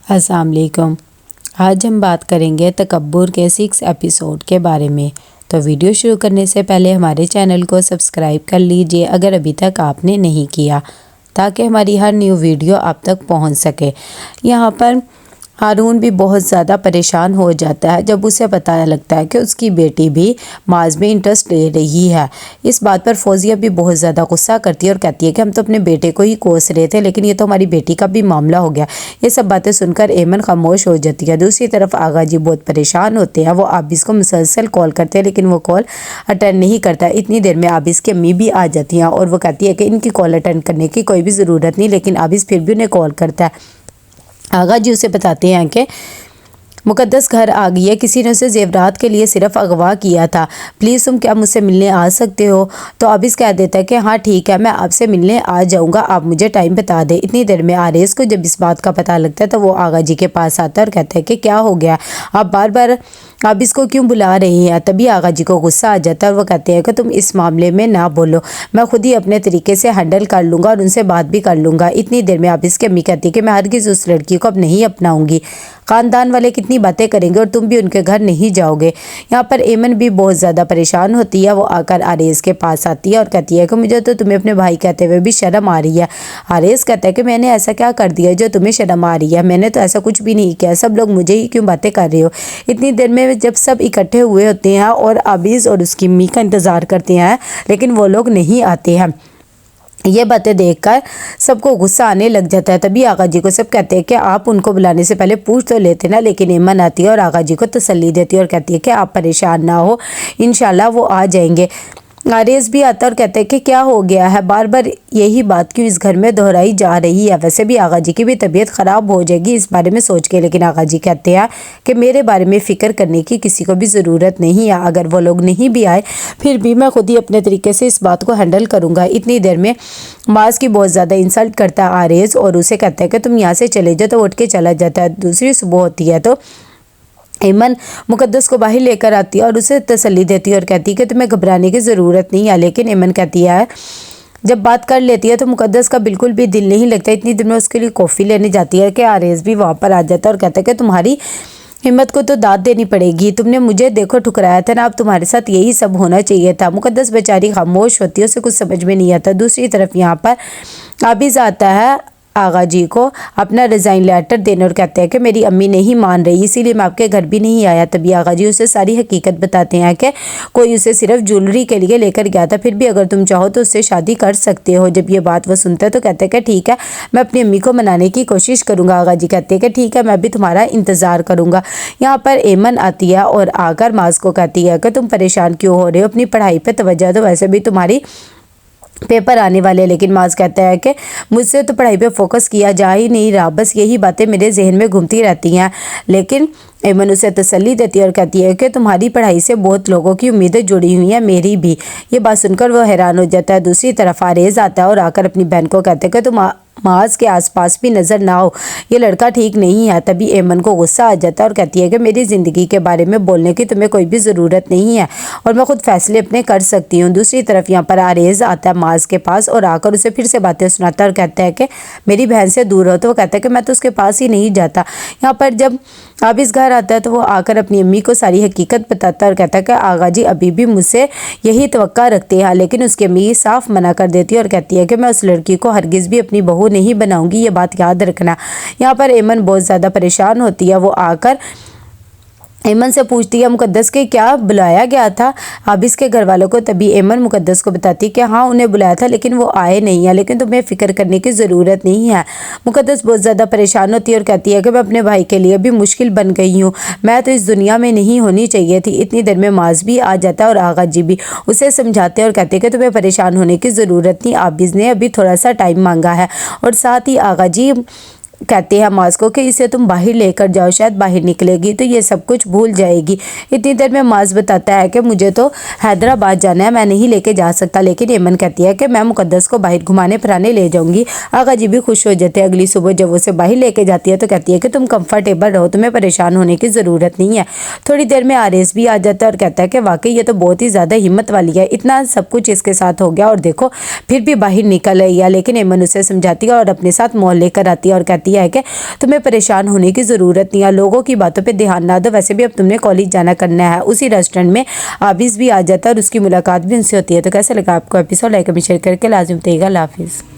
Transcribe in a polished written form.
السلام علیکم۔ آج ہم بات کریں گے تکبر کے 6 ایپیسوڈ کے بارے میں۔ تو ویڈیو شروع کرنے سے پہلے ہمارے چینل کو سبسکرائب کر لیجئے اگر ابھی تک آپ نے نہیں کیا، تاکہ ہماری ہر نیو ویڈیو آپ تک پہنچ سکے۔ یہاں پر ہارون بھی بہت زیادہ پریشان ہو جاتا ہے جب اسے پتہ لگتا ہے کہ اس کی بیٹی بھی ماس میں انٹرسٹ لے رہی ہے۔ اس بات پر فوزیہ بھی بہت زیادہ غصہ کرتی ہے اور کہتی ہے کہ ہم تو اپنے بیٹے کو ہی کوس رہے تھے، لیکن یہ تو ہماری بیٹی کا بھی معاملہ ہو گیا۔ یہ سب باتیں سن کر ایمن خاموش ہو جاتی ہے۔ دوسری طرف آغا جی بہت پریشان ہوتے ہیں۔ وہ عابس کو مسلسل کال کرتے ہیں لیکن وہ کال اٹینڈ نہیں کرتا۔ اتنی دیر میں عابس کی امی بھی آ جاتی ہیں اور وہ کہتی ہے کہ ان کی کال اٹینڈ کرنے کی کوئی بھی ضرورت نہیں، لیکن عابس پھر بھی انہیں کال کرتا ہے۔ آغا جی اسے بتاتے ہیں کہ مقدس گھر آ گئی ہے، کسی نے اسے زیورات کے لیے صرف اغوا کیا تھا، پلیز تم کیا مجھ سے ملنے آ سکتے ہو؟ تو عابس کہہ دیتا ہے کہ ہاں ٹھیک ہے، میں آپ سے ملنے آ جاؤں گا، آپ مجھے ٹائم بتا دیں۔ اتنی دیر میں آریز کو جب اس بات کا پتہ لگتا ہے تو وہ آغا جی کے پاس آتا ہے اور کہتا ہے کہ کیا ہو گیا، آپ بار بار عابس کو کیوں بلا رہے ہیں؟ تبھی آغا جی کو غصہ آ جاتا ہے اور وہ کہتے ہیں کہ تم اس معاملے میں نہ بولو، میں خود ہی اپنے طریقے سے ہینڈل کر لوں گا اور ان سے بات بھی کر لوں گا۔ اتنی دیر میں عابس کی امی کہتی ہے کہ میں ہرگز اس لڑکی کو اب نہیں اپناؤں گی، خاندان والے کتنی باتیں کریں گے اور تم بھی ان کے گھر نہیں جاؤ گے۔ یہاں پر ایمن بھی بہت زیادہ پریشان ہوتی ہے۔ وہ آ کر آریز کے پاس آتی ہے اور کہتی ہے کہ مجھے تو تمہیں اپنے بھائی کہتے ہوئے بھی شرم آ رہی ہے۔ آریز کہتا ہے کہ میں نے ایسا کیا کر دیا جو تمہیں شرم آ رہی ہے؟ میں نے تو ایسا کچھ بھی نہیں کیا، سب لوگ مجھے ہی کیوں باتیں کر رہے ہو؟ اتنی دیر میں جب سب اکٹھے ہوئے ہوتے ہیں اور عابس اور اس کی امی کا انتظار کرتے ہیں لیکن وہ لوگ نہیں آتے ہیں، یہ باتیں دیکھ کر سب کو غصہ آنے لگ جاتا ہے۔ تبھی آغا جی کو سب کہتے ہیں کہ آپ ان کو بلانے سے پہلے پوچھ تو لیتے نا، لیکن ایمن آتی ہے اور آغا جی کو تسلی دیتی ہے اور کہتی ہے کہ آپ پریشان نہ ہو، انشاءاللہ وہ آ جائیں گے۔ آریز بھی آتا ہے اور کہتے ہیں کہ کیا ہو گیا ہے، بار بار یہی بات کیوں اس گھر میں دہرائی جا رہی ہے؟ ویسے بھی آغا جی کی بھی طبیعت خراب ہو جائے گی اس بارے میں سوچ کے، لیکن آغا جی کہتے ہیں کہ میرے بارے میں فکر کرنے کی کسی کو بھی ضرورت نہیں ہے، اگر وہ لوگ نہیں بھی آئے پھر بھی میں خود ہی اپنے طریقے سے اس بات کو ہینڈل کروں گا۔ اتنی دیر میں ماس کی بہت زیادہ انسلٹ کرتا ہے آریز اور اسے کہتا ہے کہ تم یہاں سے چلے جاؤ، تو اٹھ کے چلا جاتا ہے۔ دوسری صبح ہوتی ہے تو ایمن مقدس کو باہر لے کر آتی ہے اور اسے تسلی دیتی ہے اور کہتی ہے کہ تمہیں گھبرانے کی ضرورت نہیں ہے، لیکن ایمن کہتی ہے جب بات کر لیتی ہے تو مقدس کا بالکل بھی دل نہیں لگتا۔ اتنی دیر میں اس کے لیے کافی لینے جاتی ہے کہ آریز بھی وہاں پر آ جاتا ہے اور کہتا ہے کہ تمہاری ہمت کو تو داد دینی پڑے گی، تم نے مجھے دیکھو ٹھکرایا تھا نا، اب تمہارے ساتھ یہی سب ہونا چاہیے تھا۔ مقدس بیچاری خاموش ہوتی ہے، اسے کچھ سمجھ میں نہیں آتا۔ دوسری طرف یہاں پر عابس آتا ہے آغا جی کو اپنا ریزائن لیٹر دینے اور کہتے ہیں کہ میری امی نہیں مان رہی، اسی لیے میں آپ کے گھر بھی نہیں آیا۔ تبھی آغا جی اسے ساری حقیقت بتاتے ہیں کہ کوئی اسے صرف جولری کے لیے لے کر گیا تھا، پھر بھی اگر تم چاہو تو اس سے شادی کر سکتے ہو۔ جب یہ بات وہ سنتا ہے تو کہتے ہیں کہ ٹھیک ہے، میں اپنی امی کو منانے کی کوشش کروں گا۔ آغا جی کہتے ہیں کہ ٹھیک ہے، میں بھی تمہارا انتظار کروں گا۔ یہاں پر ایمن آتی ہے اور آ کر ماس کو کہتی ہے کہ تم پریشان کیوں ہو رہے ہو، اپنی پڑھائی پہ توجہ دو، ویسے بھی تمہاری پیپر آنے والے۔ لیکن ماس کہتا ہے کہ مجھ سے تو پڑھائی پہ فوکس کیا جا ہی نہیں رہا، بس یہی باتیں میرے ذہن میں گھومتی رہتی ہیں۔ لیکن ایمن اسے تسلی دیتی ہے اور کہتی ہے کہ تمہاری پڑھائی سے بہت لوگوں کی امیدیں جڑی ہوئی ہیں، میری بھی۔ یہ بات سن کر وہ حیران ہو جاتا ہے۔ دوسری طرف آریز آتا ہے اور آ کر اپنی بہن کو کہتے ہیں کہ تم ماس کے آس پاس بھی نظر نہ ہو، یہ لڑکا ٹھیک نہیں ہے۔ تبھی ایمن کو غصہ آ جاتا ہے اور کہتی ہے کہ میری زندگی کے بارے میں بولنے کی تمہیں کوئی بھی ضرورت نہیں ہے اور میں خود فیصلے اپنے کر سکتی ہوں۔ دوسری طرف یہاں پر آریز آتا ہے ماس کے پاس اور آ کر اسے پھر سے باتیں سناتا ہے اور کہتا ہے کہ میری بہن سے دور ہو، تو وہ کہتا ہے کہ میں تو اس کے پاس ہی نہیں جاتا۔ یہاں پر جب عابس گھر آتا ہے تو وہ آ کر اپنی امی کو ساری حقیقت بتاتا ہے اور کہتا ہے کہ آغا جی ابھی بھی مجھ سے یہی توقع رکھتے ہیں، لیکن اس کی امی صاف منع کر دیتی ہے اور کہتی ہے کہ میں اس لڑکی کو ہرگز بھی اپنی بہو نہیں بناؤں گی، یہ بات یاد رکھنا۔ یہاں پر ایمن بہت زیادہ پریشان ہوتی ہے۔ وہ آ کر ایمن سے پوچھتی ہے مقدس کے کیا بلایا گیا تھا عابس کے گھر والوں کو؟ تبھی ایمن مقدس کو بتاتی کہ ہاں انہیں بلایا تھا لیکن وہ آئے نہیں ہیں، لیکن تمہیں فکر کرنے کی ضرورت نہیں ہے۔ مقدس بہت زیادہ پریشان ہوتی ہے اور کہتی ہے کہ میں اپنے بھائی کے لیے بھی مشکل بن گئی ہوں، میں تو اس دنیا میں نہیں ہونی چاہیے تھی۔ اتنی دیر میں ماس بھی آ جاتا ہے اور آغا جی بھی اسے سمجھاتے ہیں اور کہتے ہیں کہ تمہیں پریشان ہونے کی ضرورت نہیں، عابس نے ابھی تھوڑا سا ٹائم مانگا ہے۔ اور ساتھ ہی آغا جی کہتے ہیں ماس کو کہ اسے تم باہر لے کر جاؤ، شاید باہر نکلے گی تو یہ سب کچھ بھول جائے گی۔ اتنی دیر میں ماس بتاتا ہے کہ مجھے تو حیدرآباد جانا ہے، میں نہیں لے کے جا سکتا، لیکن ایمن کہتی ہے کہ میں مقدس کو باہر گھمانے پھرانے لے جاؤں گی۔ آغا جی بھی خوش ہو جاتے ہیں۔ اگلی صبح جب اسے باہر لے کے جاتی ہے تو کہتی ہے کہ تم کمفرٹیبل رہو، تمہیں پریشان ہونے کی ضرورت نہیں ہے۔ تھوڑی دیر میں آریز بھی آ جاتا ہے اور کہتا ہے کہ واقعی یہ تو بہت ہی زیادہ ہمت والی ہے، اتنا سب کچھ اس کے ساتھ ہو گیا اور دیکھو پھر بھی باہر نکل رہی ہے۔ لیکن ایمن اسے سمجھاتی ہے اور اپنے ساتھ مول لے کر آتی ہے اور کہتی کہتی ہے کہ تمہیں پریشان ہونے کی ضرورت نہیں ہے، لوگوں کی باتوں پہ دھیان نہ دو، ویسے بھی اب تم نے کالج جانا کرنا ہے۔ اسی ریسٹورینٹ میں عابس بھی آ جاتا ہے اور اس کی ملاقات بھی ان سے ہوتی ہے۔ تو کیسا لگا آپ کو ایپیسوڈ؟ لائک اور شیئر کر کے لازم بتائیے گا۔ اللہ حافظ۔